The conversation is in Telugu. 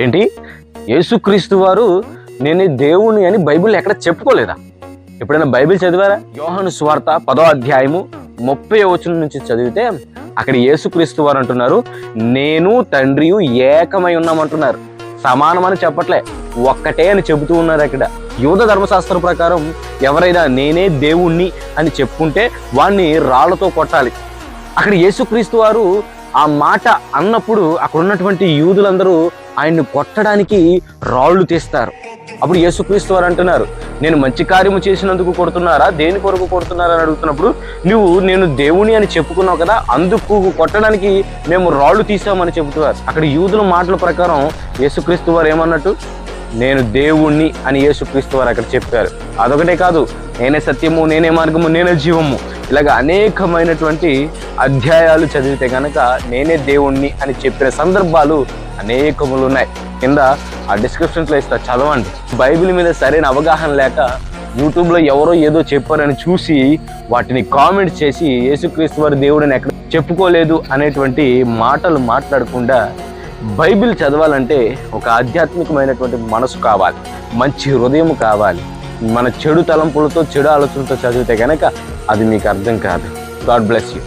ఏంటి? యేసుక్రీస్తు వారు నేను దేవుని అని బైబిల్ ఎక్కడ చెప్పుకోలేదా? ఎప్పుడైనా బైబిల్ చదివారా? యోహాను సువార్త 10వ అధ్యాయము 30వ వచనం నుంచి చదివితే అక్కడ యేసుక్రీస్తు వారు అంటున్నారు, నేను తండ్రియు ఏకమై ఉన్నామంటున్నారు. సమానమని చెప్పట్లే, ఒక్కటే అని చెబుతూ ఉన్నారు. అక్కడ యూద ధర్మశాస్త్రం ప్రకారం ఎవరైనా నేనే దేవుణ్ణి అని చెప్పుకుంటే వాణ్ణి రాళ్లతో కొట్టాలి. అక్కడ యేసుక్రీస్తు వారు ఆ మాట అన్నప్పుడు అక్కడ ఉన్నటువంటి యూదులందరూ ఆయన్ని కొట్టడానికి రాళ్ళు తీస్తారు. అప్పుడు యేసుక్రీస్తు వారు అంటున్నారు, నేను మంచి కార్యము చేసినందుకు కొడుతున్నారా, దేని కొరకు కొడుతున్నారా అని అడుగుతున్నప్పుడు, నువ్వు నేను దేవుని అని చెప్పుకున్నావు కదా, అందుకు కొట్టడానికి మేము రాళ్ళు తీసామని చెబుతున్నారు. అక్కడ యూదుల మాటల ప్రకారం యేసుక్రీస్తు వారు ఏమన్నట్టు, నేను దేవుణ్ణి అని యేసుక్రీస్తు వారు అక్కడ చెప్పారు. అదొకటే కాదు, నేనే సత్యము, నేనే మార్గము, నేనే జీవము, ఇలాగ అనేకమైనటువంటి అధ్యాయాలు చదివితే కనుక నేనే దేవుణ్ణి అని చెప్పిన సందర్భాలు అనేకములు ఉన్నాయి. కింద ఆ డిస్క్రిప్షన్స్లో ఇస్తా, చదవండి. బైబిల్ మీద సరైన అవగాహన లేక యూట్యూబ్లో ఎవరో ఏదో చెప్పారని చూసి వాటిని కామెంట్ చేసి యేసుక్రీస్తు వారి దేవుడిని ఎక్కడ చెప్పుకోలేదు అనేటువంటి మాటలు మాట్లాడకుండా బైబిల్ చదవాలంటే ఒక ఆధ్యాత్మికమైనటువంటి మనసు కావాలి, మంచి హృదయం కావాలి. మన చెడు తలంపులతో చెడు ఆలోచనలతో చదివితే కనుక అది మీకు అర్థం కాదు. God bless you.